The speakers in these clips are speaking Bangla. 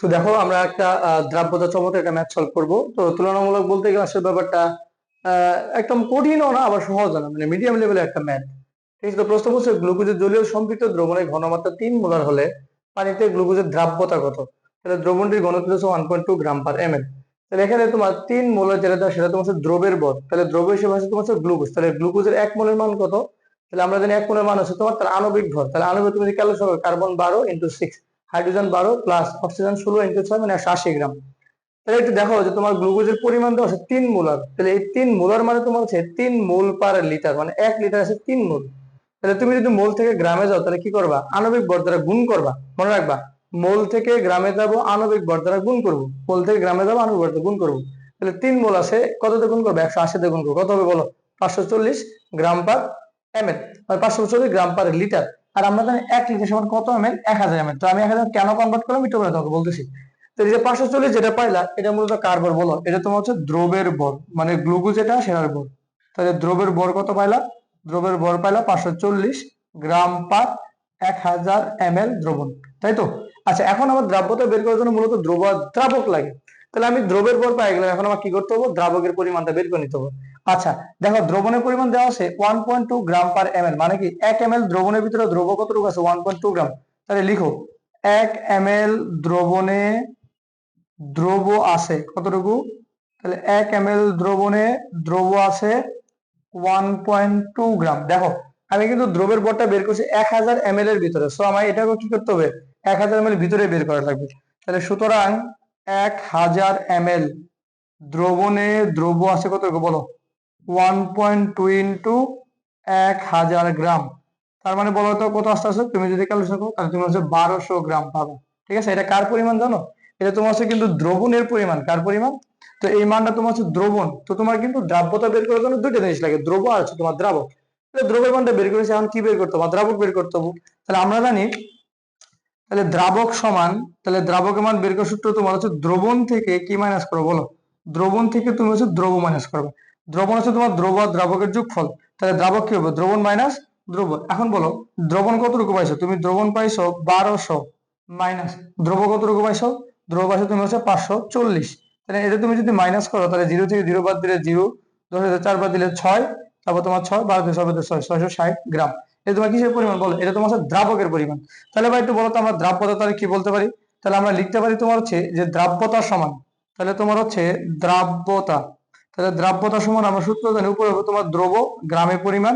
তো দেখো আমরা একটা দ্রাব্যতা চমৎকার একটা ম্যাথ সলভ করবো। তো তুলনামূলক বলতে গেলে আসলে ব্যাপারটা একদম কঠিনও না আবার সহজও না, মানে মিডিয়াম লেভেলের একটা ম্যাথ। ঠিক আছে, তো প্রশ্ন বলছে গ্লুকোজের জলীয় সম্পৃক্ত দ্রবণের ঘনমাত্রা 3 মোলার হলে পানিতে গ্লুকোজের দ্রাব্যতা কত? তাহলে দ্রবণটির ঘনত্ব হচ্ছে 1.2 গ্রাম পার এমএল। তাহলে এখানে তোমার 3 মোলার যেটা দেওয়া সেটা তোমার হচ্ছে দ্রবের ভর, তাহলে দ্রব্য হিসেবে আছে তোমার হচ্ছে গ্লুকোজ। তাহলে গ্লুকোজের 1 মোলের মান কত? তাহলে আমরা জানি 1 মোলের মান হচ্ছে তোমার তার আণবিক ভর। তাহলে আণবিক তুমি যদি ক্যালকুলেশন করো, কার্বন 12 × 6, হাইড্রোজেন 12 প্লাস অক্সিজেন 16 × 6 মানে 180 গ্রাম। তাহলে একটু দেখো যে তোমার গ্লুকোজের পরিমাণ দেওয়া আছে 3 মোলার। তাহলে এই 3 মোলার মানে তোমার হচ্ছে 3 মোল পার লিটার, মানে 1 লিটার আছে 3 মোল। তাহলে তুমি যদি মোল থেকে গ্রামে যাও তাহলে কি করবা? আণবিক ভর দ্বারা গুণ করবা। মনে রাখবা, মোল থেকে গ্রামে যাবো আণবিক ভর দ্বারা গুণ করবো, মোল থেকে গ্রামে যাবো আণবিক ভর দ্বারা গুণ করবো। তাহলে 3 মোল আছে, কত দিয়ে গুণ করবো? 180 দিয়ে গুণ করবো। কত হবে বলো? 540 গ্রাম পার এমএল, আর 540 গ্রাম পার লিটার। আর আমরা জানি 1 লিটার সমান কত এমএল? 1000 এমএল। তো আমি 1000 কেন কনভার্ট করলাম একটু পরে তোমাকে বলতেছি। তো এই যে 540 যেটা পাইলা এটা মূলত কার ভর বলো? এটা তোমার হচ্ছে দ্রবের ভর, মানে গ্লুকোজ যেটা সেটার ভর। তাহলে দ্রবের ভর কত পাইলা? দ্রবের ভর পাইলা 540 গ্রাম পার 1000 এমএল দ্রবণ, তাই তো? আচ্ছা, এখন আমার দ্রাব্যতা বের করার জন্য মূলত দ্রব আর দ্রাবক লাগে। তাহলে আমি দ্রবের ভর পাই গেলাম, এখন আমার কি করতে হবে? দ্রাবকের পরিমাণটা বের করে নিতে হবে। আচ্ছা, দেখো দ্রবণের পরিমাণ দেওয়া আছে 1.2 গ্রাম পার এমএল, মানে কি 1 এমএল দ্রবণের ভিতরে দ্রব কতটুকু আছে? 1.2 গ্রাম। তাহলে লিখো 1 এমএল দ্রবণে দ্রব আছে কতটুকু? তাহলে 1 এমএল দ্রবণে দ্রব আছে 1.2 গ্রাম। দেখো আমি কিন্তু দ্রবের ভরটা বের করছি 1000 এমএল এর ভিতরে, সো আমার এটাকে কি করতে হবে? 1000 এমএল ভিতরে বের করা লাগবে। তাহলে সুতরাং 1000 এমএল দ্রবণে দ্রব আছে কতটুকু বলো? 1.2 ইন্টু 1000 গ্রাম। তার মানে বলো তো কত আসতে আছে? তুমি যদি ক্যালকুলেশন করো তাহলে তুমি হচ্ছে 1200 গ্রাম পাবে। ঠিক আছে, এটা কার পরিমাণ জানো? এটা তোমার হচ্ছে কিন্তু দ্রবণের পরিমাণ। কার পরিমাণ? তো এই মানটা তোমার হচ্ছে দ্রবণ। তো তোমার কিন্তু দ্রাব্যতা বের করার জন্য দুইটা জিনিস লাগে, দ্রব আর হচ্ছে তোমার দ্রাবক। তাহলে দ্রবের মানটা বের করেছে, এখন কি বের করতে হবে? দ্রাবক বের করতে হবে। তাহলে আমরা জানি, তাহলে দ্রাবক সমান, তাহলে দ্রাবকের মান বের করার সূত্র তোমার হচ্ছে দ্রবণ থেকে কি মাইনাস করো বলো? দ্রবণ থেকে তুমি হচ্ছে দ্রব মাইনাস করবে। দ্রবণ হচ্ছে তোমার দ্রব আর দ্রাবকের যোগফল। তাহলে দ্রাবক কি হবে? দ্রবণ মাইনাস দ্রব। এখন বলো দ্রবণ কতটুকু পাইছো? তুমি দ্রবণ পাইছো 1200 মাইনাস দ্রব কতটুকু পাইছো? দ্রব পাইছো তুমি হচ্ছে 540। তাহলে এটা তুমি যদি মাইনাস করো তাহলে 0 থেকে 0 বাদ দিলে 0, 10 4 বাদ দিলে 6, তারপর তোমার 6 12 6 660 গ্রাম। এটা তোমার কিসের পরিমাণ বলো? এটা তোমার হচ্ছে দ্রাবকের পরিমাণ। তাহলে ভাই একটু বলো তো আমরা দ্রাব্যতা তাহলে কি বলতে পারি? তাহলে আমরা লিখতে পারি তোমার হচ্ছে যে দ্রাব্যতা সমান, তাহলে তোমার হচ্ছে দ্রাব্যতা, তাহলে দ্রাব্যতা সমান আমরা সূত্র জানি উপরে হবে তোমার দ্রব গ্রামে পরিমাণ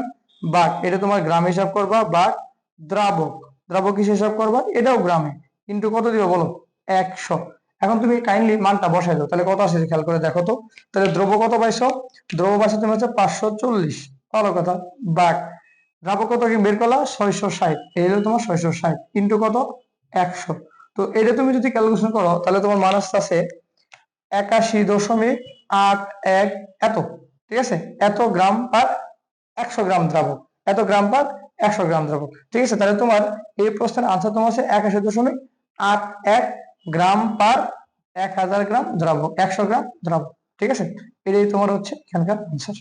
ভাগ, এটা তোমার গ্রাম হিসাব করবা, ভাগ দ্রাবক, দ্রাবক হিসাব করবা এটাও গ্রামে, কিন্তু কত দিবে বলো? 100। এখন তুমি কাইন্ডলি মানটা বসাই দাও, তাহলে কত আসে খেয়াল করে দেখো তো। তাহলে দ্রব কত পাইছো? দ্রব পাইছো তুমি হচ্ছে 540, ভালো কথা, ভাগ দ্রাবক কত কি বের করলা? 660। এই হলো তোমার 660 ইন্টু কত? 100। তো এটা তুমি যদি ক্যালকুলেশন করো তাহলে তোমার মান আসছে 81.81 এত। ঠিক আছে, এত গ্রাম পার 100 গ্রাম দ্রাবক, এত গ্রাম পার 100 গ্রাম দ্রাবক। ঠিক আছে, তাহলে তোমার এই প্রশ্নের আনসার তোমার হচ্ছে 81.81 গ্রাম পার 1000 গ্রাম দ্রাবক, 100 গ্রাম দ্রাবক। ঠিক আছে, এটাই তোমার হচ্ছে এখানকার আনসার।